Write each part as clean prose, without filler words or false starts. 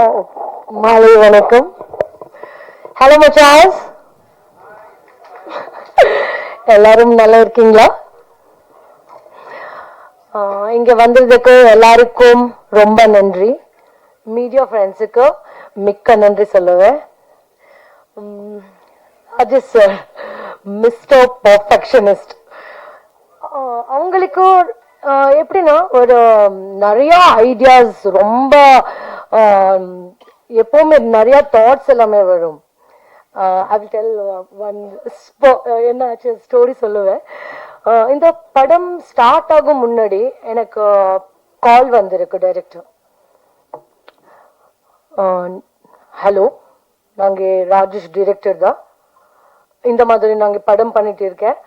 மாலை வணக்கம். ஹலோ மச்சாஸ், எல்லாரும் நல்லா இருக்கீங்களா? இங்க வந்ததுக்கு எல்லாருக்கும் ரொம்ப நன்றி. மீடியா ஃப்ரெண்ட்ஸுக்கு மிக்க நன்றி சொல்லுவேன். Ajith sir, mister perfectionist. அவங்களுக்கு எப்படின்னா ஒரு நிறைய ஐடியாஸ், ரொம்ப எப்பவுமே நிறைய தாட்ஸ் எல்லாமே வரும். ஐ வில் டெல் ஒன் என்னாச்சு ஸ்டோரி சொல்லுவேன். இந்த படம் ஸ்டார்ட் ஆகும் முன்னாடி எனக்கு கால் வந்திருக்கு டைரக்டர். ஹலோ, நாங்கள் ராஜேஷ் டிரெக்டர் தான், இந்த மாதிரி நாங்கள் படம் பண்ணிட்டு இருக்கேன்,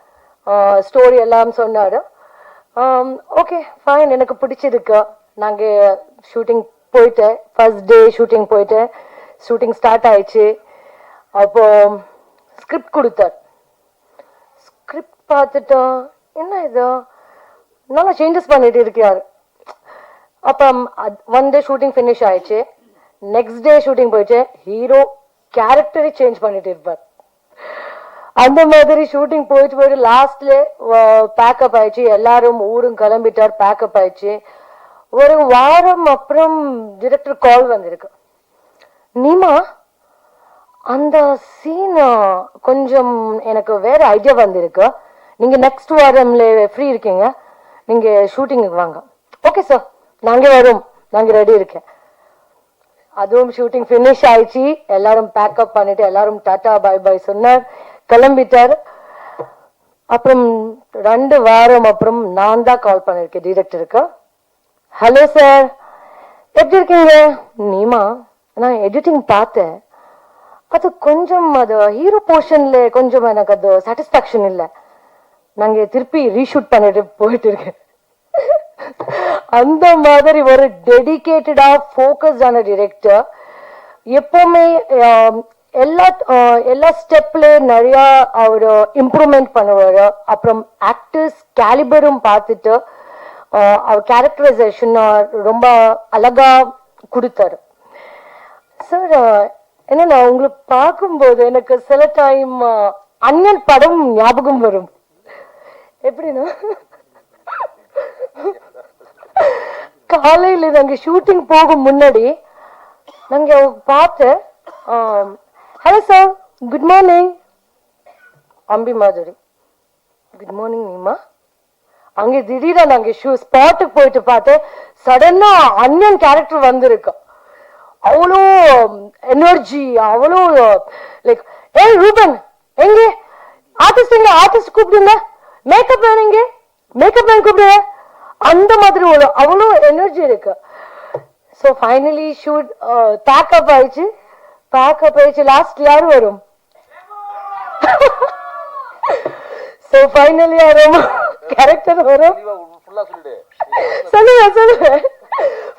ஸ்டோரி எல்லாம் சொன்னார். ஓகே ஃபைன், எனக்கு பிடிச்சிருக்கு. நாங்கள் ஷூட்டிங் போயிட்டேன், ஃபர்ஸ்ட் டே ஷூட்டிங் போயிட்டேன், ஷூட்டிங் ஸ்டார்ட் ஆயிடுச்சு. அப்போ ஸ்கிரிப்ட் கொடுத்தார். ஸ்கிரிப்ட் பார்த்துட்டா என்ன இது நல்லா சேஞ்சஸ் பண்ணிட்டு இருக்காரு. அப்போ ஒன் டே ஷூட்டிங் ஃபினிஷ் ஆயிடுச்சு. நெக்ஸ்ட் டே ஷூட்டிங் போயிடுச்சு, ஹீரோ கேரக்டரை சேஞ்ச் பண்ணிட்டு இருப்பார். அந்த மாதிரி ஷூட்டிங் போயிட்டு லாஸ்ட்ல பேக்கப் ஆயிடுச்சு, எல்லாரும் ஊரும் கிளம்பிட்டார், பேக்கப் ஆயிடுச்சு. ஒரு வாரம் அப்புறம் டிரெக்டர் கால் வந்திருக்கு. நீமா, அந்த சீன் கொஞ்சம் எனக்கு வேற ஐடியா வந்திருக்கு, நீங்க நெக்ஸ்ட் வாரம்ல ஃப்ரீ இருக்கீங்க, நீங்க ஷூட்டிங்குக்கு வாங்க. ஓகே சார், நாங்க வரோம், நாங்க ரெடி இருக்கேன். அதுவும் ஷூட்டிங் ஃபினிஷ் ஆயிடுச்சு, எல்லாரும் பேக்கப் பண்ணிட்டு எல்லாரும் டாட்டா பை பை சொன்னார், கிளம்பிட்டார். அப்புறம் 2 வாரம் அப்புறம் நான் தான் கால் பண்ணிருக்கேன் டிரெக்டருக்கு. ஹலோ சார், எப்படி இருக்கீங்க? நீமா, நான் எடிட்டிங் பார்த்தேன், அது கொஞ்சம் அது ஹீரோ போர்ஷன்ல கொஞ்சம் எனக்கு அது சாட்டிஸ்பாக்சன் இல்லை, நாங்கள் திருப்பி ரீஷூட் பண்ணிட்டு போயிட்டு இருக்கேன். அந்த மாதிரி ஒரு டெடிகேட்டடா ஃபோக்கஸ்டான டிரெக்டர். எப்பவுமே எல்லா ஸ்டெப்ல நிறைய அவர் இம்ப்ரூவ்மெண்ட் பண்ணுவார். அப்புறம் ஆக்டர்ஸ் கேலிபரும் பார்த்துட்டு அவர் கேரக்டரைசேஷன் ரொம்ப அழகா கொடுத்தாரு. சார், என்னன்னா உங்களுக்கு பார்க்கும்போது எனக்கு சில டைம் அண்ணன் படம் ஞாபகம் வரும். எப்படின்னா, காலையில நாங்க ஷூட்டிங் போகும் முன்னாடி நாங்க பார்த்து, ஹலோ சார், குட் மார்னிங் அம்பி மாதிரி, குட் மார்னிங் நீமா. அங்கே திடீர்னு நாங்க ஸ்பாட்டுக்கு போயிட்டு பார்த்து சடனா அண்ணன் கேரக்டர் வந்திருக்கு. அவ்வளோ எனர்ஜி, அவ்வளோ லைக், ஏய் ரூபன் எங்கே, ஆர்டிஸ்ட் எங்க, ஆர்டிஸ்ட் கூப்பிடுங்க, மேக்கப் மேன் எங்கே, மேக்கப் மேன் கூப்பிடுங்க, அந்த மாதிரி ஒரு அவ்வளோ எனர்ஜி இருக்கு. ஸோ ஃபைனலி ஷூட் பேக்கப் ஆயிடுச்சு. லாஸ்ட் யார் வரும்? ஸோ ஃபைனலி யாரும் கேரக்டர் வரும், சொல்லுங்க.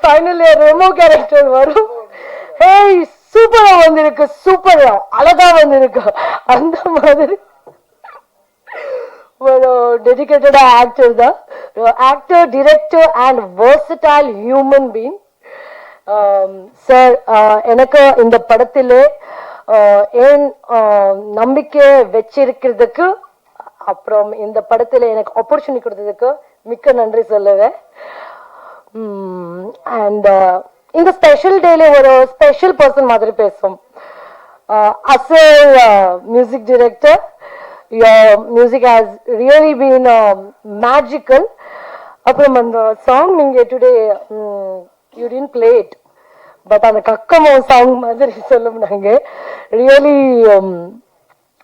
ஃபைனலி ரெமோ கேரக்டர் வரும். ஏய் சூப்பரா வந்திருக்கு, சூப்பரா அழகா வந்திருக்கு. அந்த மாதிரி ஒரு டெடிகேட்டட் ஆக்டர் தான், actor, director and versatile human being. Sir, எனக்கு இந்த படத்திலே ஏன் நம்பிக்கை வச்சிருக்கிறதுக்கு, அப்புறம் இந்த படத்தில் எனக்கு ஆப்பர்ச்சுனிட்டி கொடுத்ததுக்கு மிக்க நன்றி சொல்லுவேன். அண்ட் இந்த ஸ்பெஷல் டேல ஒரு ஸ்பெஷல் பர்சன் மாதிரி பேசும். as a music director, your music has really been magical. அப்புறம் அந்த சாங் நீங்க today you didn't play it, but அந்த கக்கமோ சாங் மாதிரி சொல்லும். நாங்க ரியலி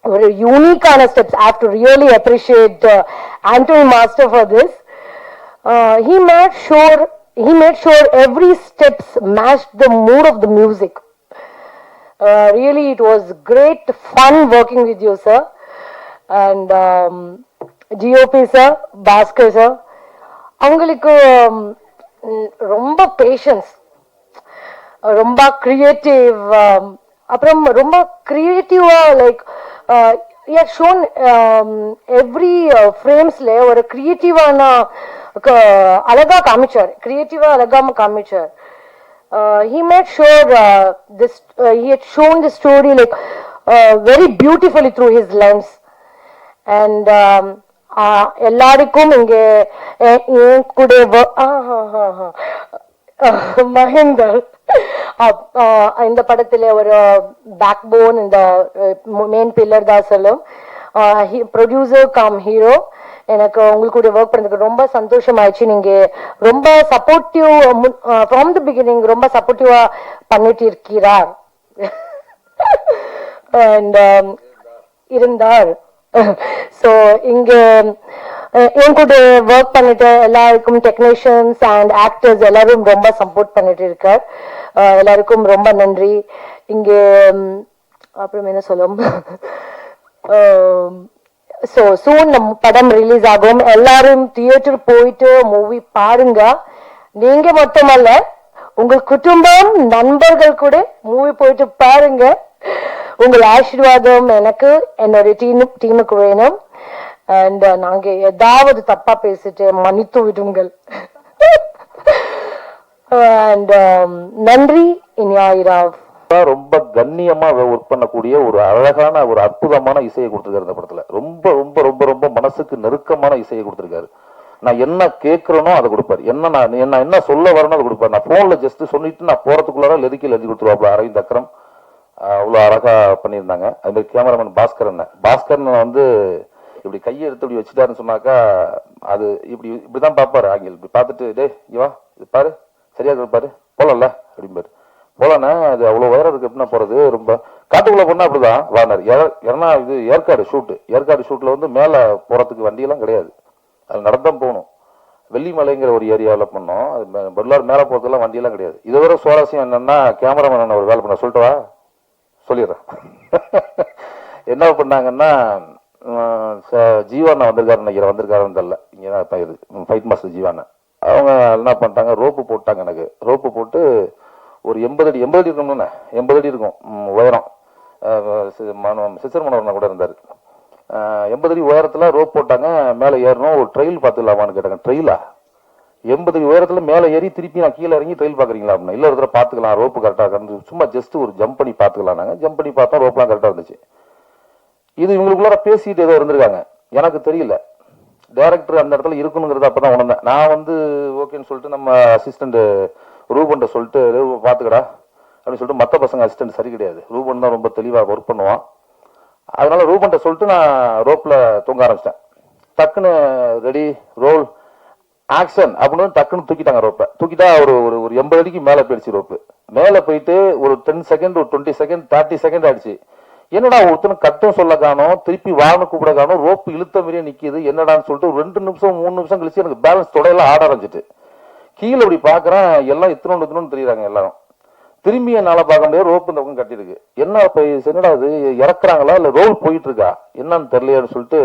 ஒரு யூனிக்கான steps. I have to really appreciate Anthony Master for this. He made sure every steps matched the mood of the music. Really it was great fun working with you sir, and GOP sir, Bhaskar sir, அவங்களுக்கு ரொம்ப patience, ரொம்ப creative. அப்புறம் ரொம்ப கிரியேட்டிவா like he had shown every ஃப்ரேம்ஸ்ல ஒரு கிரியேட்டிவான அழகா காமிச்சார், கிரியேட்டிவா அழகாம காமிச்சார். he made sure he had shown the story like very beautifully through his lens. And எல்லாருக்கும் இங்கே என் கூட மகேந்தர் இந்த படத்துல ஒரு பேக் போன், இந்த மெயின் பில்லர் தான் சொல்லும். Producer cum hero. எனக்கு உங்களுக்கு கூட ஒர்க் பண்ணதுக்கு ரொம்ப சந்தோஷமாயிடுச்சு. நீங்க ரொம்ப சப்போர்ட்டிவ் ஃப்ரம் தி பிகினிங், ரொம்ப சப்போர்ட்டிவா பண்ணிட்டு இருக்கிறார் அண்ட் இருந்தார். ஸோ இங்க என் கூட ஒர்க் பண்ணிட்டு எல்லாருக்கும் டெக்னீஷியன்ஸ் அண்ட் ஆக்டர்ஸ் எல்லாரும் ரொம்ப சப்போர்ட் பண்ணிட்டு இருக்கார். எல்லாருக்கும் ரொம்ப நன்றி. இங்க அப்புறம் என்ன சொல்லும், ஸோ சூன் நம்ம படம் ரிலீஸ் ஆகும். எல்லாரும் தியேட்டர் போயிட்டு மூவி பாருங்க. நீங்க மட்டுமல்ல, உங்க குடும்பம் நண்பர்கள் கூட மூவி போயிட்டு பாருங்க. உங்கள் ஆசீர்வாதம் எனக்கு என்னோட டீமுக்கு வேணும். அண்ட் நாங்க ஏதாவது தப்பா பேசிட்டு மன்னித்து விடுங்கள். அண்ட் நன்றி. இனியாயிராவ் ரொம்ப கண்ணியமா ஒர்க் பண்ணக்கூடிய ஒரு அழகான ஒரு அற்புதமான இசையை கொடுத்திருக்காரு இந்த படத்துல. ரொம்ப ரொம்ப ரொம்ப ரொம்ப மனசுக்கு நெருக்கமான இசையை கொடுத்திருக்காரு. நான் என்ன கேட்கிறேனோ அதை கொடுப்பாரு. நான் என்ன சொல்ல வரணும் அதை கொடுப்பாரு. நான் போன்ல ஜஸ்ட் சொல்லிட்டு நான் போறதுக்குள்ளார லெதுக்கில் எழுதி கொடுத்துருவாப்ல அரவிந்த் அக்ரம். அவ்வளோ அழகா பண்ணியிருந்தாங்க. அது மாதிரி கேமராமேன் பாஸ்கரன் வந்து இப்படி கையை எடுத்து இப்படி வச்சுட்டாருன்னு சொன்னாக்கா அது இப்படிதான் பார்ப்பாரு. ஆங்கில் இப்படி பார்த்துட்டு டே இவா இது பாரு சரியா பாரு போலல்ல அப்படிம்பாரு. போலண்ணே அது அவ்வளோ உயரம் இருக்கு எப்படின்னா போறது. ரொம்ப காட்டுக்குள்ள போனா அப்படிதான் வார்னர். ஏன்னா இது ஏற்காடு ஷூட்ல வந்து மேல போறதுக்கு வண்டியெல்லாம் கிடையாது. அது நடந்தான் போகணும். வெள்ளிமலைங்கிற ஒரு ஏரியாவில் பண்ணோம். அது பெல்லார் மேல போறதுலாம் வண்டியெல்லாம் கிடையாது. இதை விட சுவாரஸ்யம் என்னன்னா கேமராமேன் ஒரு வேலை பண்ண சொல்லிட்டு வா சொல்லிடுறேன். என்ன பண்ணாங்கன்னா ஜீவாண்ணா வந்திருக்காருன்னு தெரியல. இங்கதான் இது ஃபைட் மாஸ்டர் ஜீவாண்ணா. அவங்க என்ன பண்ணிட்டாங்க, ரோப்பு போட்டாங்க. எனக்கு ரோப்பு போட்டு ஒரு 80 அடி இருக்கணும்னு 80 அடி இருக்கும் உயரம். சிசர் மனோரண்ணா கூட இருந்தாரு. 80 அடி உயரத்துல ரோப் போட்டாங்க. மேல ஏறணும். ஒரு ட்ரெயில் பார்த்துக்கலாமான்னு கேட்டாங்க. ட்ரெயிலா 80 அடி உயரத்துல மேல ஏறி திருப்பி நான் கீழே இறங்கி ட்ரெயில் பாக்குறீங்களா அப்படின்னா, இல்ல ஒரு பாத்துக்கலாம் ரோப்பு கரெக்டா இருந்து சும்மா ஜஸ்ட் ஒரு ஜம்ப் பண்ணி பாத்துக்கலாம். நாங்க ஜம்ப் பண்ணி பார்த்தோம், ரோப்லாம் கரெக்டா இருந்துச்சு. இது இவங்களுக்குள்ளார பேசிட்டு ஏதோ இருந்திருக்காங்க, எனக்கு தெரியல. டைரக்டர் அந்த இடத்துல இருக்கணுங்கிறது அப்பதான் உணர்ந்தேன். நான் வந்து ஓகேன்னு சொல்லிட்டு நம்ம அசிஸ்டன்ட் ரூபன்ட்ட சொல்லிட்டு பாத்துக்கடா அப்படின்னு சொல்லிட்டு, மற்ற பசங்க அசிஸ்டன்ட் சரி கிடையாது, ரூபன் தான் ரொம்ப தெளிவா ஒர்க் பண்ணுவான். அதனால ரூபன்ட்ட சொல்லிட்டு நான் ரோப்ல தூங்க ஆரம்பிச்சிட்டேன். டக்குன்னு ரெடி ரோல் ஆக்ஷன் அப்படின்னு டக்குன்னு தூக்கிட்டாங்க ரோப்பை. தூக்கிட்டா ஒரு ஒரு 80 அடிக்கு மேல போயிடுச்சு ரோப்பு. மேல போயிட்டு ஒரு 10 செகண்ட், ஒரு 20 செகண்ட், 30 செகண்ட் ஆயிடுச்சு. என்னடா ஒருத்தனும் கட்டம் சொல்ல காணும், திருப்பி வான்னு கூப்பிட காணும், ரோப்பு இழுத்த மாதிரியே நிக்குது, என்னடான்னு சொல்லிட்டு ஒரு 2 நிமிஷம் 3 நிமிஷம் கழிச்சு எனக்கு பேலன்ஸ் தொடையெல்லாம் ஆட ஆரம்பிச்சிட்டு கீழே இப்படி பாக்குறேன். எல்லாம் இத்தனோன்னு தெரியுறாங்க எல்லாரும். திரும்பி என்னால பார்க்க முடியாது. ரோப்பு இந்த பக்கம் கட்டிருக்கு. என்ன என்னடா அது இறக்குறாங்களா இல்ல ரோல் போயிட்டு இருக்கா என்னன்னு தெரியலையான்னு சொல்லிட்டு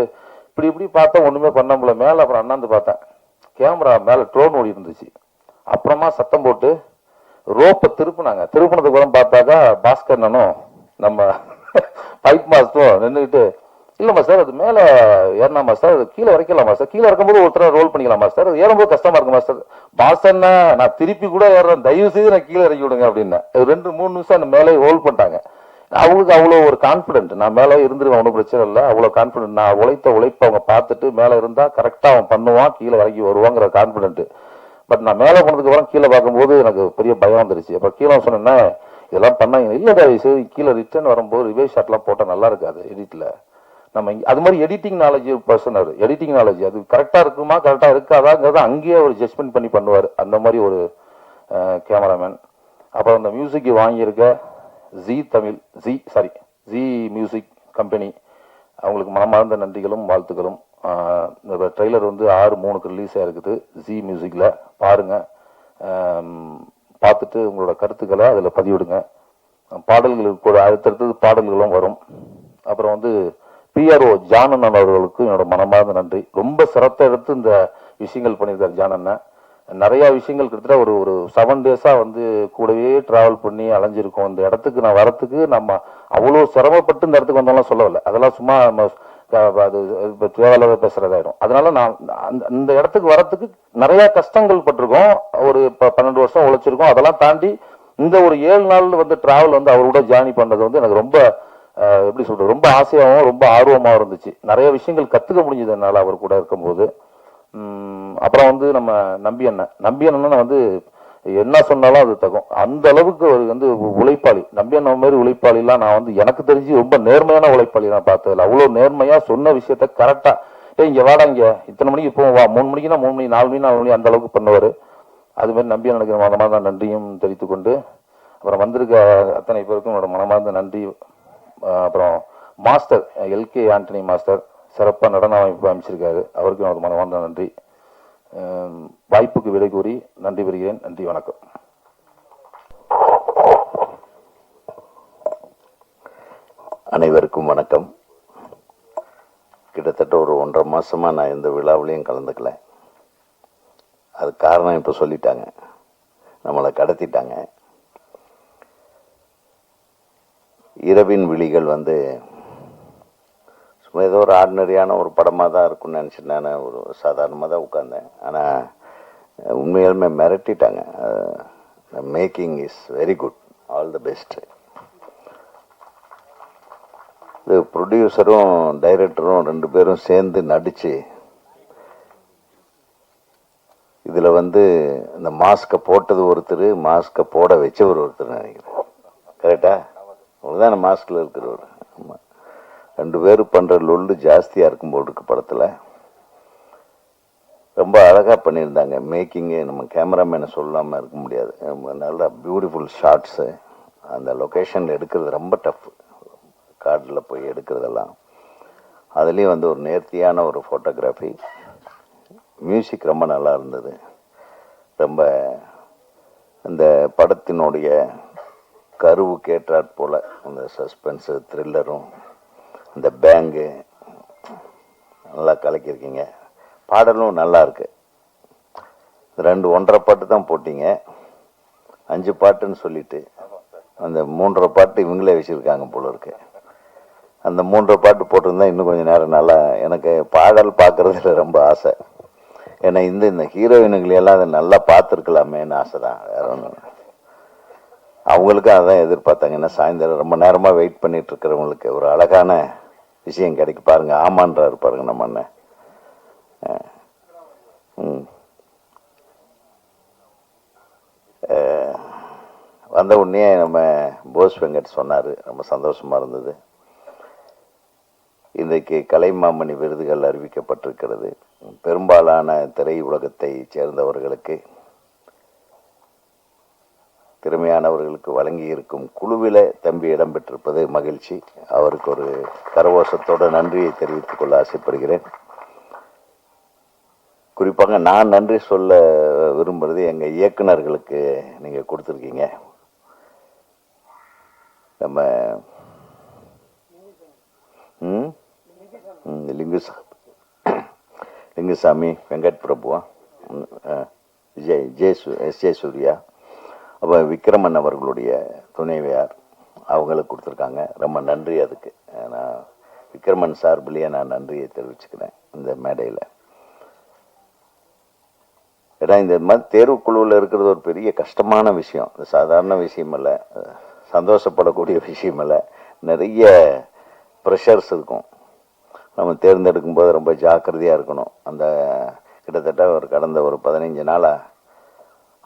இப்படி பார்த்தா ஒண்ணுமே பண்ண முடியல. மேல அப்புறம் அண்ணாந்து பார்த்தேன், கேமரா மேல ட்ரோன் ஓடி இருந்துச்சு. அப்புறமா சத்தம் போட்டு ரோப்பை திருப்பினதுக்கு அப்புறம் பார்த்தாக்கா பாஸ்கரனும் நம்ம பைப் மாஸ்டரும் நின்றுக்கிட்டு, இல்லம்மா சார் அது மேல ஏறலாமா சார், அது கீழே வரைக்கலாமா சார், கீழே இறக்கும்போது ஒருத்தர ரோல் பண்ணிக்கலாமா சார், அது ஏறும்போது கஷ்டமா இருக்குமா சார். பாஸ்டர்னா நான் திருப்பி கூட ஏறேன், தயவு செய்து நான் கீழே இறக்கி விடுங்க அப்படின்னு 2-3 நிமிஷம் அந்த மேலே ரோல் பண்ணிட்டாங்க. அவங்களுக்கு அவ்வளோ ஒரு கான்பிடென்ட், நான் மேலே இருந்துருவேன் ஒன்றும் பிரச்சனை இல்லை, அவ்வளோ கான்பிடென்ட். நான் உழைப்ப அவங்க பார்த்துட்டு மேலே இருந்தா கரெக்டா அவன் பண்ணுவான், கீழே இறங்கி வருவாங்கிற கான்பிடென்ட். பட் நான் மேலே போனதுக்கு அப்புறம் கீழே பார்க்கும்போது எனக்கு பெரிய பயம் வந்துருச்சு. அப்புறம் கீழே சொன்னேன்னா இதெல்லாம் பண்ணாங்க, இல்லடா கீழே ரிட்டர்ன் வரும்போது ரிவைஸ் ஷாட்லாம் போட்டால் நல்லா இருக்காது எடிட்ல. நம்ம அது மாதிரி எடிட்டிங் நாலேஜ் பர்சன், அவர் எடிட்டிங் நாலேஜ் அது கரெக்டா இருக்குமா கரெக்டா இருக்காதாங்கிறத அங்கேயே அவர் ஜட்ஜ்மெண்ட் பண்ணி பண்ணுவார். அந்த மாதிரி ஒரு கேமராமேன். அப்புறம் அந்த மியூசிக் வாங்கியிருக்க ஜி மியூசிக் கம்பெனி, அவங்களுக்கு மனமார்ந்த நன்றிகளும் வாழ்த்துக்களும். இந்த ட்ரெய்லர் வந்து 6/3 ரிலீஸ் ஆயிருக்குது ஜி மியூசிக்ல. பாருங்க, பார்த்துட்டு உங்களோட கருத்துக்களை அதில் பதிவிடுங்க. பாடல்களுக்கு கூட அடுத்தடுத்தது பாடல்களும் வரும். அப்புறம் வந்து பிஆர்ஓ ஜானன் அவர்களுக்கு என்னோட மனமார்ந்த நன்றி. ரொம்ப சிரத்தை எடுத்து இந்த விஷயங்கள் பண்ணியிருக்காரு ஜானன். நிறைய விஷயங்கள் கிட்டத்தட்ட ஒரு 7 டேஸா வந்து கூடவே டிராவல் பண்ணி அலைஞ்சிருக்கோம். இந்த இடத்துக்கு நான் வரத்துக்கு நம்ம அவ்வளோ சிரமப்பட்டு இந்த இடத்துக்கு வந்தாலும் சொல்லவில்லை, அதெல்லாம் சும்மா அது தேவையில்லாத பேசுறதாயிடும். அதனால நான் இந்த இடத்துக்கு வரத்துக்கு நிறைய கஷ்டங்கள் பட்டிருக்கோம். ஒரு 12 வருஷம் உழைச்சிருக்கோம். அதெல்லாம் தாண்டி இந்த ஒரு 7 நாள் வந்து டிராவல் வந்து அவரோட ஜேர்னி பண்ணது வந்து எனக்கு ரொம்ப எப்படி சொல்றது, ரொம்ப ஆசையாகவும் ரொம்ப ஆர்வமாக இருந்துச்சு. நிறைய விஷயங்கள் கற்றுக்க முடிஞ்சது என்னால் அவர் கூட இருக்கும்போது. அப்புறம் வந்து நம்ம நம்பி அண்ணன் வந்து என்ன சொன்னாலும் அது தகும். அந்த அளவுக்கு அவர் வந்து உழைப்பாளி. நம்பி அண்ணன் மாதிரி உழைப்பாளிலாம் நான் வந்து எனக்கு தெரிஞ்சு ரொம்ப நேர்மையான உழைப்பாளி நான் பார்த்ததில்ல. அவ்வளோ நேர்மையாக சொன்ன விஷயத்த கரெக்டாக இங்கே வாடா, இங்கே இத்தனை மணிக்கு இப்போ வா, 3 மணிக்குன்னா 3 மணி, 4 மணி 4 மணி அந்த அளவுக்கு பண்ணுவார். அதுமாதிரி நம்பி எனக்கு மனமார்ந்த நன்றியும் தெரிவித்துக் கொண்டு, அப்புறம் வந்திருக்க அத்தனை பேருக்கும் என்னோட மனமார்ந்த நன்றி. அப்புறம் மாஸ்டர் எல்கே ஆண்டனி மாஸ்டர் சிறப்பாக நடன அமைப்பு அமைச்சிருக்காரு, அவருக்கும் எனக்கு மனமார்ந்த நன்றி. வாய்ப்புக்கு விடை கூறி நன்றி பெறுகிறேன். நன்றி, வணக்கம். அனைவருக்கும் வணக்கம். கிட்டத்தட்ட ஒரு 1.5 மாசமா நான் எந்த விழாவிலையும் கலந்துக்கல. அது காரணம் இப்போ சொல்லிட்டாங்க, நம்மளை கடத்திட்டாங்க. இரவின் விழிகள் வந்து சும்மா ஏதோ ஒரு ஆர்டினரியான ஒரு படமாக தான் இருக்கும்னு நினச்சிட்டு நான் ஒரு சாதாரணமாக தான் உட்கார்ந்தேன். ஆனால் உண்மையாலுமே மிரட்டிட்டாங்க. Making is very good, all the best. இது ப்ரொடியூசரும் டைரக்டரும் 2 பேரும் சேர்ந்து நடித்து இதில் வந்து இந்த மாஸ்கை போட்டது ஒருத்தர், மாஸ்கை போட வச்சவர் ஒருத்தர் நினைக்கிறேன். கரெக்டா? அவ்வளோதான் மாஸ்கில் இருக்கிறவர். ஆமாம், 2 பேரும் பண்ணுற லொல்லு ஜாஸ்தியாக இருக்கும் போல் இருக்கு படத்தில். ரொம்ப அழகாக பண்ணியிருந்தாங்க மேக்கிங்கு. நம்ம கேமராமேனை சொல்லாமல் இருக்க முடியாது. நல்லா பியூட்டிஃபுல் ஷாட்ஸு. அந்த லொக்கேஷனில் எடுக்கிறது ரொம்ப டஃப், காட்டில் போய் எடுக்கிறதெல்லாம். அதுலேயும் வந்து ஒரு நேர்த்தியான ஒரு ஃபோட்டோகிராஃபி. மியூசிக் ரொம்ப நல்லா இருந்தது. ரொம்ப அந்த படத்தினுடைய கருவு கேட்டாற் போல் அந்த சஸ்பென்ஸு, த்ரில்லரும், இந்த பேங்கு நல்லா கலக்கியிருக்கீங்க. பாடலும் நல்லா இருக்கு. 2 1.5 பாட்டு தான் போட்டீங்க, 5 பாட்டுன்னு சொல்லிட்டு அந்த 3.5 பாட்டு இவங்களே வச்சுருக்காங்க போல இருக்கு. அந்த 3.5 பாட்டு போட்டிருந்தா இன்னும் கொஞ்சம் நேரம் நல்லா. எனக்கு பாடல் பார்க்குறதுல ரொம்ப ஆசை. ஏன்னா இந்த ஹீரோயினுங்களெல்லாம் அதை நல்லா பார்த்துருக்கலாமேன்னு ஆசை தான், வேற ஒன்றும். அவங்களுக்கும் அதான் எதிர்பார்த்தாங்க. ஏன்னா சாயந்தரம் ரொம்ப நேரமாக வெயிட் பண்ணிட்டு இருக்கிறவங்களுக்கு ஒரு அழகான விஷயம் கிடைக்கு பாருங்க. ஆமான்றாரு பாருங்க நம்ம அண்ணன். வந்த உடனே நம்ம போஸ் வெங்கட் சொன்னார், ரொம்ப சந்தோஷமாக இருந்தது. இன்றைக்கு கலைமாமணி விருதுகள் அறிவிக்கப்பட்டிருக்கிறது. பெரும்பாலான திரை உலகத்தை சேர்ந்தவர்களுக்கு, திறமையானவர்களுக்கு வழங்கி இருக்கும் குழுவில தம்பி இடம்பெற்றிருப்பது மகிழ்ச்சி. அவருக்கு ஒரு கரவோசத்தோட நன்றியை தெரிவித்துக் கொள்ள ஆசைப்படுகிறேன். குறிப்பாக நான் நன்றி சொல்ல விரும்புறது எங்க இயக்குனர்களுக்கு. நீங்க கொடுத்துருக்கீங்க. நம்ம லிங்குசாமி, வெங்கட் பிரபுவா, எஸ்.ஜே. சூர்யா, அப்போ விக்ரமன் அவர்களுடைய துணைவியார், அவங்களுக்கு கொடுத்துருக்காங்க. ரொம்ப நன்றி அதுக்கு. நான் விக்ரமன் சார்பிலேயே நான் நன்றியை தெரிவிச்சுக்கிறேன் இந்த மேடையில். ஏன்னா இந்த மாதிரி தேர்வுக்குழுவில் இருக்கிறது ஒரு பெரிய கஷ்டமான விஷயம். இது சாதாரண விஷயம் இல்லை, சந்தோஷப்படக்கூடிய விஷயம் இல்லை. நிறைய ப்ரெஷர்ஸ் இருக்கும். நம்ம தேர்ந்தெடுக்கும் போது ரொம்ப ஜாக்கிரதையாக இருக்கணும். அந்த கிட்டத்தட்ட கடந்த ஒரு 15 நாளாக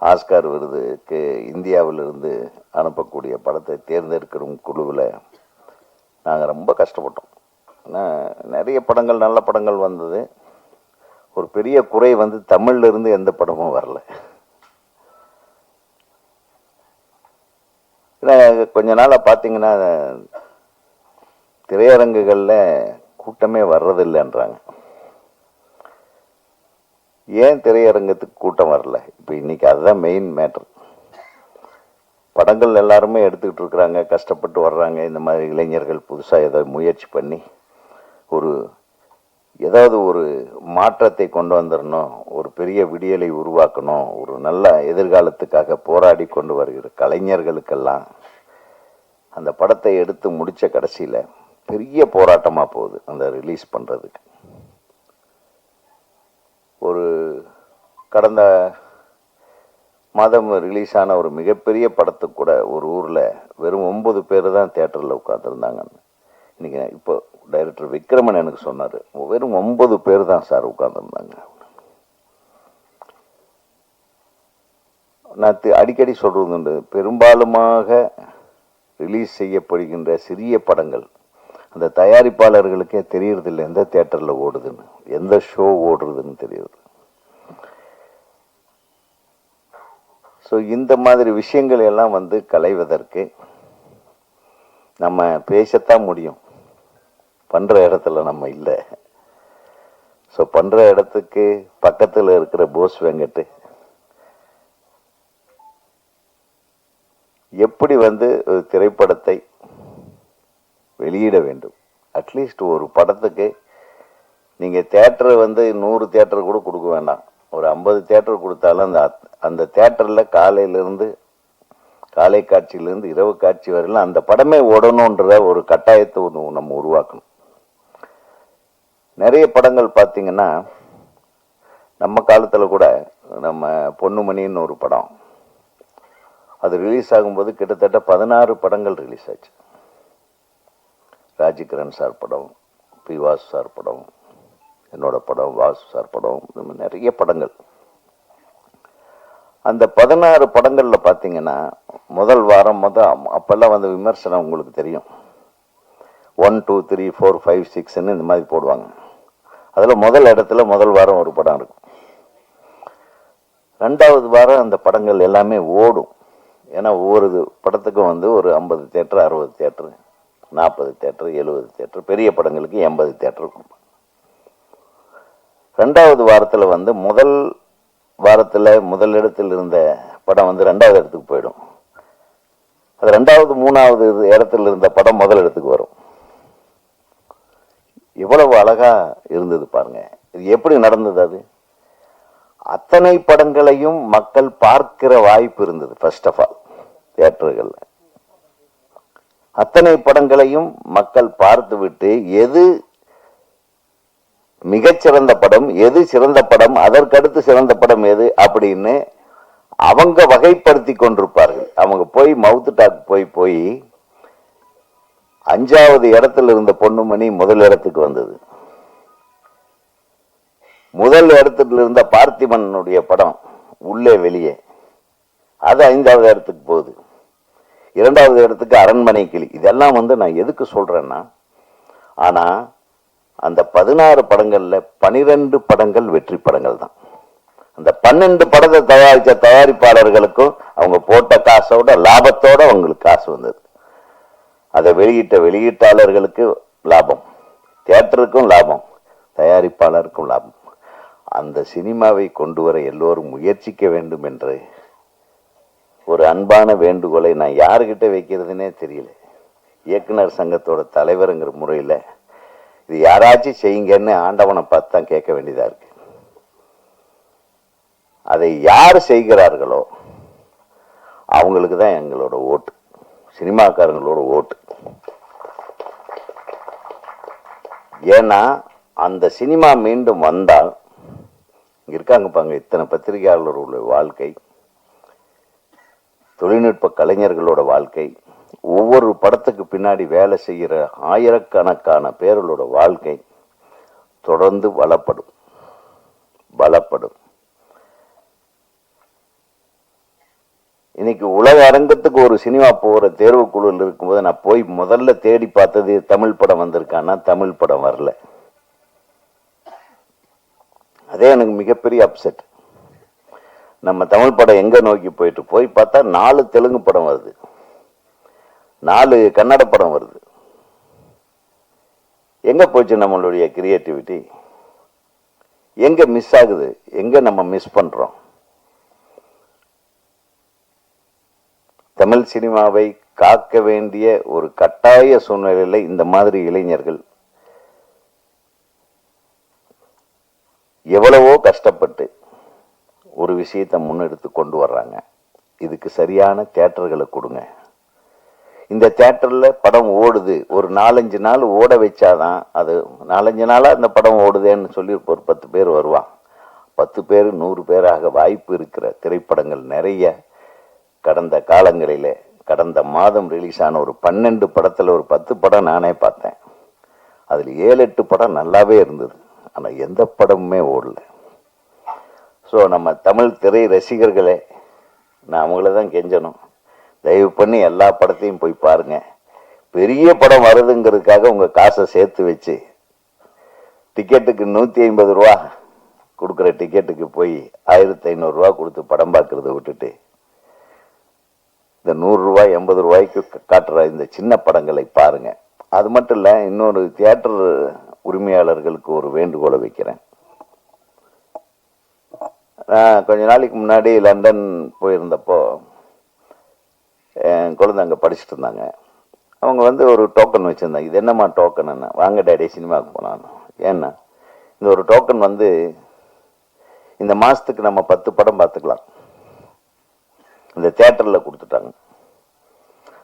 ஆஸ்கார் விருதுக்கு இந்தியாவிலிருந்து அனுப்பக்கூடிய படத்தை தேர்ந்தெடுக்கிற குழுவில் நாங்கள் ரொம்ப கஷ்டப்பட்டோம். ஏன்னா நிறைய படங்கள், நல்ல படங்கள் வந்தது. ஒரு பெரிய குறை வந்து தமிழ்ல இருந்து எந்த படமும் வரல. ஏன்னா கொஞ்ச நாளாக பார்த்தீங்கன்னா திரையரங்குகளில் கூட்டமே வர்றதில்லைன்றாங்க. ஏன் திரையரங்கத்துக்கு கூட்டம் வரல? இப்போ இன்னைக்கு அதுதான் மெயின் மேட்டர். படங்கள் எல்லாருமே எடுத்துக்கிட்டு இருக்கிறாங்க, கஷ்டப்பட்டு வர்றாங்க. இந்த மாதிரி இளைஞர்கள் புதுசாக ஏதோ முயற்சி பண்ணி ஏதாவது ஒரு மாற்றத்தை கொண்டு வந்துடணும், ஒரு பெரிய விடியலை உருவாக்கணும், ஒரு நல்ல எதிர்காலத்துக்காக போராடி கொண்டு வருகிற கலைஞர்களுக்கெல்லாம் அந்த படத்தை எடுத்து முடிச்ச கடைசியில் பெரிய போராட்டமாக போகுது அந்த ரிலீஸ் பண்ணுறதுக்கு. ஒரு கடந்த மாதம் ரிலீஸ் ஆன ஒரு மிகப்பெரிய படத்துக்கு கூட ஒரு ஊரில் வெறும் 9 பேர் தான் தியேட்டரில் உட்காந்துருந்தாங்க. இன்னைக்கு இப்போ டைரக்டர் விக்ரமன் எனக்கு சொன்னார், வெறும் 9 பேர் தான் சார் உட்காந்துருந்தாங்க. நான் அடிக்கடி சொல்றது உண்டு, பெரும்பாலுமாக ரிலீஸ் செய்யப்படுகின்ற சிறிய படங்கள் அந்த தயாரிப்பாளர்களுக்கே தெரியறதில்லை எந்த தியேட்டரில் ஓடுதுன்னு, எந்த ஷோ ஓடுறதுன்னு தெரியுது. ஸோ இந்த மாதிரி விஷயங்கள் எல்லாம் களைவதற்கு நம்ம பேசத்தான் முடியும், பண்ணுற இடத்துல நம்ம இல்லை. ஸோ பண்ணுற இடத்துக்கு பக்கத்தில் இருக்கிற போஸ் வெங்கட் எப்படி ஒரு திரைப்படத்தை வெளியிட வேண்டும். அட்லீஸ்ட் ஒரு படத்துக்கு நீங்கள் தியேட்டர் 100 தியேட்டர் கூட கொடுக்க வேண்டாம், ஒரு 50 தியேட்டர் கொடுத்தாலும் அந்த தியேட்டரில் காலை காட்சியிலேருந்து இரவு காட்சி வரையிலும் அந்த படமே ஓடணுன்ற ஒரு கட்டாயத்தை நம்ம உருவாக்கணும். நிறைய படங்கள் பார்த்தீங்கன்னா நம்ம காலத்தில் கூட நம்ம பொன்னுமணின்னு ஒரு படம் அது ரிலீஸ் ஆகும்போது கிட்டத்தட்ட 16 படங்கள் ரிலீஸ் ஆச்சு. ராஜகிரண் சார் படம், பி வாசு சார் படம், என்னோட படம், வாசு சார் படம், நிறைய படங்கள். அந்த 16 படங்களில் பார்த்தீங்கன்னா முதல் வாரம் அப்போல்லாம் விமர்சனம் உங்களுக்கு தெரியும், 1, 2, 3, 4, 5, 6ன்னு இந்த மாதிரி போடுவாங்க. அதில் முதல் இடத்துல முதல் வாரம் ஒரு படம் இருக்கும். 2வது வாரம் அந்த படங்கள் எல்லாமே ஓடும். ஏன்னா ஒவ்வொரு படத்துக்கும் ஒரு 50 தியேட்டர், 60 தியேட்டர், 40 தியேட்டர், 70 தியேட்டர், பெரிய படங்களுக்கு 80 தியேட்டர் கொடுப்பாங்க. 2வது வாரத்தில் முதல் வாரத்தில் முதல் இடத்தில் இருந்த படம் 2வது இடத்துக்கு போயிடும். அது 2வது 3வது இடத்துல இருந்த படம் முதல் இடத்துக்கு வரும். எவ்வளவு அழகா இருந்தது பாருங்க. இது எப்படி நடந்தது? அது அத்தனை படங்களையும் மக்கள் பார்க்கிற வாய்ப்பு இருந்தது. ஃபர்ஸ்ட் ஆஃப் ஆல் தியேட்டர்கள் அத்தனை படங்களையும் மக்கள் பார்த்துவிட்டு எது மிகச்சிறந்த படம், எது சிறந்த படம், அதற்கடுத்து சிறந்த படம் எது அப்படின்னு அவங்க வகைப்படுத்தி கொண்டிருப்பார்கள். அவங்க போய் மவுத் டாக் போய் 5வது இடத்துல இருந்த பொன்னுமணி முதல் இடத்துக்கு வந்தது. முதல் இடத்துல இருந்த பார்த்திபனுடைய படம் உள்ளே வெளியே, அது 5வது இடத்துக்கு போகுது. 2வது இடத்துக்கு அரண்மனை கிளி. இதெல்லாம் நான் எதுக்கு சொல்றேன்னா, ஆனா அந்த 16 படங்கள்ல 12 படங்கள் வெற்றி படங்கள் தான். அந்த 12 படத்தை தயாரித்த தயாரிப்பாளர்களுக்கும் அவங்க போட்ட காசோட லாபத்தோட அவங்களுக்கு காசு வந்தது. அதை வெளியிட்ட வெளியீட்டாளர்களுக்கு லாபம், தியேட்டருக்கும் லாபம், தயாரிப்பாளருக்கும் லாபம். அந்த சினிமாவை கொண்டு வர எல்லோரும் முயற்சிக்க வேண்டும் என்று ஒரு அன்பான வேண்டுகோளை நான் யாருக்கிட்ட வைக்கிறதுனே தெரியல. இயக்குனர் சங்கத்தோட தலைவருங்கிற முறையில் இது யாராச்சும் செய்யுங்கன்னு ஆண்டவனை பார்த்து தான் கேட்க வேண்டியதா இருக்கு. அதை யார் செய்கிறார்களோ அவங்களுக்கு தான் எங்களோட ஓட்டு, சினிமாக்காரங்களோட ஓட்டு. ஏன்னா அந்த சினிமா மீண்டும் வந்தால், இங்க இருக்காங்க பாங்க இத்தனை பத்திரிகையாளர்களுடைய வாழ்க்கை, தொழில்நுட்ப கலைஞர்களோட வாழ்க்கை, ஒவ்வொரு படத்துக்கு பின்னாடி வேலை செய்கிற ஆயிரக்கணக்கான பேர்களோட வாழ்க்கை தொடர்ந்து பலப்படும். இன்னைக்கு உலக அரங்கத்துக்கு ஒரு சினிமா போகிற தேர்வுக்குழுவில் இருக்கும்போது நான் போய் முதல்ல தேடி பார்த்தது தமிழ் படம் வந்திருக்கான்னா தமிழ் படம் வரல. அதே எனக்கு மிகப்பெரிய அப்செட். நம்ம தமிழ் படம் எங்க நோக்கி போய் பார்த்தா 4 தெலுங்கு படம் வருது, 4 கன்னட படம் வருது. எங்க போச்சு நம்மளுடைய கிரியேட்டிவிட்டி? எங்க மிஸ் ஆகுது? எங்க நம்ம மிஸ் பண்றோம்? தமிழ் சினிமாவை காக்க வேண்டிய ஒரு கட்டாய சூழ்நிலையில் இந்த மாதிரி இளைஞர்கள் எவ்வளவோ கஷ்டப்பட்டு ஒரு விஷயத்தை முன்னெடுத்து கொண்டு வர்றாங்க. இதுக்கு சரியான தியேட்டர்களை கொடுங்க. இந்த தியேட்டர்ல படம் ஓடுது, ஒரு 4-5 நாள் ஓட வச்சாதான், அது 4-5 நாளா இந்த படம் ஓடுதேன்னு சொல்லி ஒரு 10 பேர் வருவான். 10 பேர் 100 பேராக வாய்ப்பு இருக்கிற திரைப்படங்கள் நிறைய கடந்த காலங்களிலே, கடந்த மாதம் ரிலீஸ் ஆன ஒரு 12 படத்தில் ஒரு 10 படம் நானே பார்த்தேன். அதில் 7-8 படம் நல்லாவே இருந்தது. ஆனால் எந்த படமுமே ஓடல. ஸோ நம்ம தமிழ் திரை ரசிகர்களே, நான் அவங்கள தான் கெஞ்சணும், தயவு பண்ணி எல்லா படத்தையும் போய் பாருங்க. பெரிய படம் வருதுங்கிறதுக்காக உங்கள் காசை சேர்த்து வச்சு டிக்கெட்டுக்கு 150 ரூபா கொடுக்குற டிக்கெட்டுக்கு போய் 1500 ரூபா கொடுத்து படம் பார்க்கறத விட்டுட்டு இந்த 100 ரூபாய் 80 ரூபாய்க்கு காட்டுற இந்த சின்ன படங்களை பாருங்க. அது மட்டும் இல்லை, இன்னொரு தியேட்டர் உரிமையாளர்களுக்கு ஒரு வேண்டுகோளை வைக்கிறேன். நான் கொஞ்ச நாளைக்கு முன்னாடி லண்டன் போயிருந்தப்போ என் குழந்தை அங்கே படிச்சுட்டு இருந்தாங்க. அவங்க ஒரு டோக்கன் வச்சுருந்தாங்க. இது என்னம்மா டோக்கன்? என்ன, வாங்க டேடி சினிமாவுக்கு போனான்னு. ஏன்னா இந்த ஒரு டோக்கன் இந்த மாதத்துக்கு நம்ம 10 படம் பார்த்துக்கலாம். அந்த தேட்டரில் கொடுத்துட்டாங்க.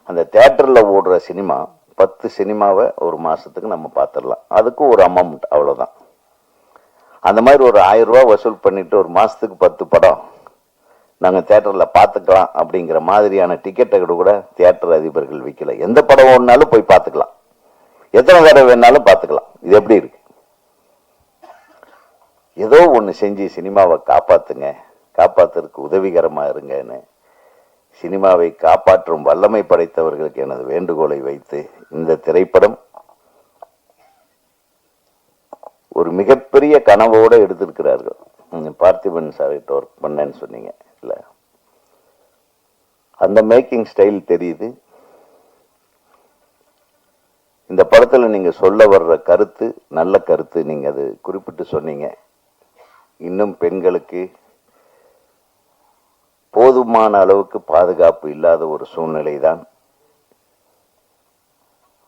அந்த தேட்டரில் ஓடுற சினிமா 10 சினிமாவை ஒரு மாதத்துக்கு நம்ம பார்த்துடலாம். அதுக்கு ஒரு அமௌண்ட், அவ்வளோதான். அந்த மாதிரி ஒரு 1000 ரூபா வசூல் பண்ணிட்டு ஒரு மாதத்துக்கு 10 படம் நாங்கள் தேட்டரில் பார்த்துக்கலாம் அப்படிங்கிற மாதிரியான டிக்கெட்டை கூட தியேட்டர் அதிபர்கள் விற்கல. எந்த படம் ஒன்றாலும் போய் பார்த்துக்கலாம், எத்தனை தடவை வேணாலும் பார்த்துக்கலாம். இது எப்படி இருக்கு? ஏதோ ஒன்று செஞ்சு சினிமாவை காப்பாற்றுங்க, காப்பாற்றுறதுக்கு உதவிகரமாக இருங்கன்னு சினிமாவை காப்பாற்றும் வல்லமை படைத்தவர்களுக்கு எனது வேண்டுகோளை வைத்து, இந்த திரைப்படம் ஒரு மிகப்பெரிய கனவோடு எடுத்திருக்கிறார்கள். பார்த்திபன் சார்கிட்ட ஒர்க் பண்ணேன்னு சொன்னீங்க இல்ல, அந்த மேக்கிங் ஸ்டைல் தெரியுது. இந்த படத்துல நீங்க சொல்ல வர்ற கருத்து நல்ல கருத்து. நீங்க அது குறிப்பிட்டு சொன்னீங்க. இன்னும் பெண்களுக்கு போதுமான அளவுக்கு பாதுகாப்பு இல்லாத ஒரு சூழ்நிலை தான்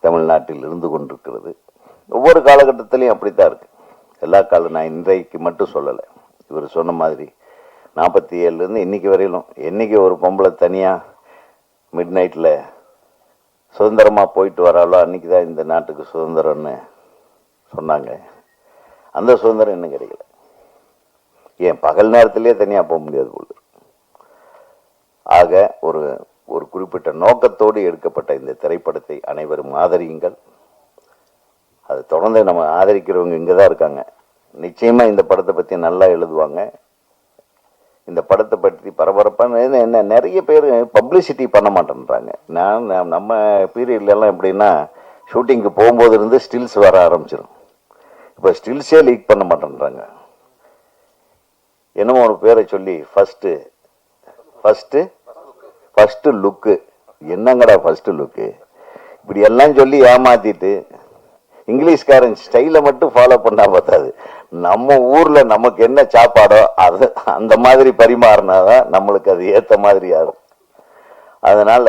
தமிழ்நாட்டில் இருந்து கொண்டிருக்கிறது. ஒவ்வொரு காலகட்டத்திலையும் அப்படித்தான் இருக்கு. எல்லா காலம், நான் இன்றைக்கு மட்டும் சொல்லலை. இவர் சொன்ன மாதிரி 47 இன்னைக்கு வரையிலும் என்னைக்கு ஒரு பொம்பளை தனியா மிட் நைட்டில் சுதந்திரமா போயிட்டு வராளோ அன்னைக்கு தான் இந்த நாட்டுக்கு சுதந்திரம்னு சொன்னாங்க. அந்த சுதந்திரம் இன்னும் கிடைக்கல. ஏன் பகல் நேரத்திலேயே தனியா போக முடியாது போல. ஆக ஒரு குறிப்பிட்ட நோக்கத்தோடு எடுக்கப்பட்ட இந்த திரைப்படத்தை அனைவரும் ஆதரியுங்கள். அது தொடர்ந்து நம்ம ஆதரிக்கிறவங்க இங்கே தான் இருக்காங்க. நிச்சயமா இந்த படத்தை பற்றி நல்லா எழுதுவாங்க. இந்த படத்தை பற்றி பரபரப்பான என்ன நிறைய பேர் பப்ளிசிட்டி பண்ண மாட்டேன்றாங்க. நம்ம பீரியட்லாம் எப்படின்னா, ஷூட்டிங்க்கு போகும்போது இருந்து ஸ்டில்ஸ் வர ஆரம்பிச்சிடும். இப்போ ஸ்டில்ஸே லீக் பண்ண மாட்டேன்றாங்க. என்னமோ ஒரு பேரை சொல்லி ஃபர்ஸ்ட் லுக்கு. என்னங்கடா ஃபர்ஸ்ட் லுக்கு? இப்படி எல்லாம் சொல்லி ஏமாத்திட்டு இங்கிலீஷ்காரன் ஸ்டைலை மட்டும் ஃபாலோ பண்ணா பார்த்தாது. நம்ம ஊர்ல நமக்கு என்ன சாப்பாடோ அது அந்த மாதிரி பரிமாறினாதான் நம்மளுக்கு அது ஏத்த மாதிரி ஆகும். அதனால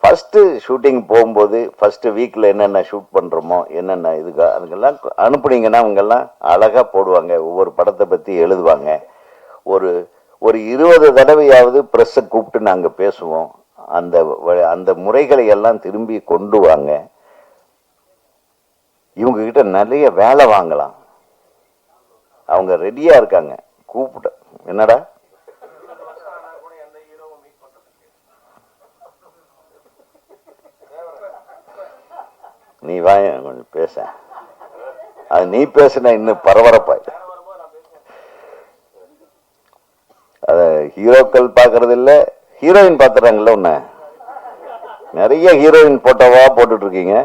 ஃபர்ஸ்ட் ஷூட்டிங் போகும்போது ஃபர்ஸ்ட் வீக்ல என்னென்ன ஷூட் பண்றோமோ, என்னென்ன இதுக்கு அதுக்கெல்லாம் அனுப்புனீங்கன்னா அவங்கெல்லாம் அழகா போடுவாங்க. ஒவ்வொரு படத்தை பத்தி எழுதுவாங்க. ஒரு 20 தடவையாவது பிரஸ்ஸை கூப்பிட்டு நாங்க பேசுவோம். அந்த முறைகளை எல்லாம் திரும்பி கொண்டு வாங்க. இவங்க கிட்ட நிறைய வேலை வாங்கலாம். அவங்க ரெடியா இருக்காங்க. கூப்பிட்ட என்னடா நீ வாய கொஞ்சம் பேச. அது நீ பேசுன இன்னும் பரபரப்பாய். அத ஹீரோக்கள் பாக்குறது இல்ல, ஹீரோயின் பாத்துறாங்கல்ல. உன்ன நிறைய ஹீரோயின் போட்டோவா போட்டுட்டு இருக்கீங்க.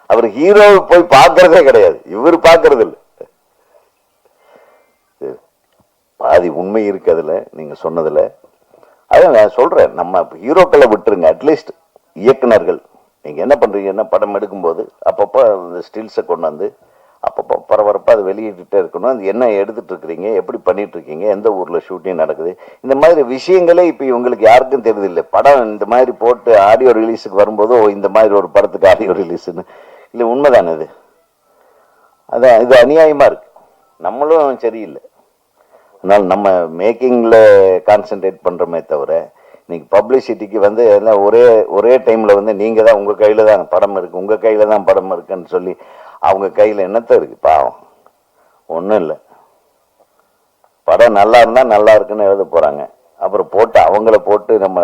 அவர் ஹீரோ போய் பார்க்கறதே கிடையாது. இவர் பார்க்கறது இல்லை. பாதி உண்மை இருக்கு அதுல, நீங்க சொன்னதுல. அதான் நான் சொல்றேன், நம்ம ஹீரோக்களை விட்டுருங்க. அட்லீஸ்ட் இயக்குனர்கள் நீங்க என்ன பண்றீங்கன்னா, படம் எடுக்கும்போது அப்பப்போ அந்த ஸ்டில்ஸை கொண்டு வந்து அப்பப்போ பரபரப்பாக அதை வெளியிட்டுட்டே இருக்கணும். அது என்ன எடுத்துட்டு இருக்கிறீங்க, எப்படி பண்ணிட்டு இருக்கீங்க, எந்த ஊர்ல ஷூட்டிங் நடக்குது, இந்த மாதிரி விஷயங்களே இப்போ இவங்களுக்கு யாருக்கும் தெரியுதில்லை. படம் இந்த மாதிரி போட்டு ஆடியோ ரிலீஸுக்கு வரும்போது இந்த மாதிரி ஒரு படத்துக்கு ஆடியோ ரிலீஸ்ன்னு இல்லை. உண்மைதானே இது? அதான் இது அநியாயமா இருக்கு. நம்மளும் சரியில்லை. அதனால நம்ம மேக்கிங்ல கான்சென்ட்ரேட் பண்றோமே தவிர, இன்னைக்கு பப்ளிசிட்டிக்கு எல்லாம் ஒரே டைம்ல நீங்க தான் உங்க கையில தான் படம் இருக்கு, உங்க கையில தான் படம் இருக்குன்னு சொல்லி அவங்க கையில என்னத்த இருக்கு? பாவம் ஒன்றும் இல்லை. படம் நல்லா இருந்தால் நல்லா இருக்குன்னு எழுத போகிறாங்க. அப்புறம் போட்டு அவங்கள போட்டு நம்ம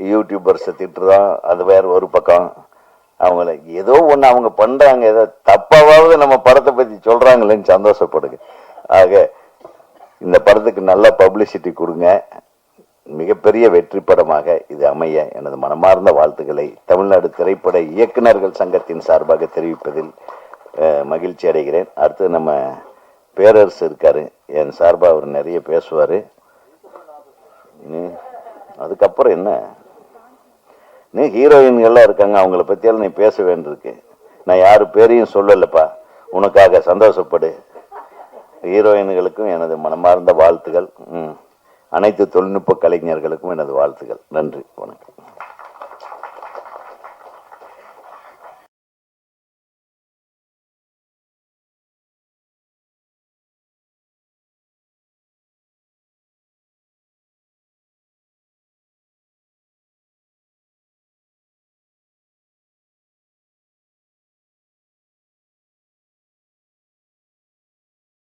யூடியூபர்ஸை திட்டுறோம், அது வேற ஒரு பக்கம். அவங்கள ஏதோ ஒன்று அவங்க பண்ணுறாங்க, ஏதோ தப்பாவது நம்ம படத்தை பற்றி சொல்கிறாங்களேன்னு சந்தோஷப்படுங்க. ஆக இந்த படத்துக்கு நல்ல பப்ளிசிட்டி கொடுங்க. மிகப்பெரிய வெற்றி படமாக இது அமைய எனது மனமார்ந்த வாழ்த்துக்களை தமிழ்நாடு திரைப்பட இயக்குநர்கள் சங்கத்தின் சார்பாக தெரிவிப்பதில் மகிழ்ச்சி அடைகிறேன். அடுத்து நம்ம பேரரசு இருக்காரு, என் சார்பாக அவர் நிறைய பேசுவார். அதுக்கப்புறம் என்ன, நீ ஹீரோயின்கள்லாம் இருக்காங்க, அவங்கள பற்றியெல்லாம் நீ பேச வேண்டியிருக்கு. நான் யாரு பேரையும் சொல்லலப்பா, உனக்காக சந்தோஷப்படு. ஹீரோயின்களுக்கும் எனது மனமார்ந்த வாழ்த்துகள். அனைத்து தொழில்நுட்ப கலைஞர்களுக்கும் எனது வாழ்த்துக்கள். நன்றி, வணக்கம்.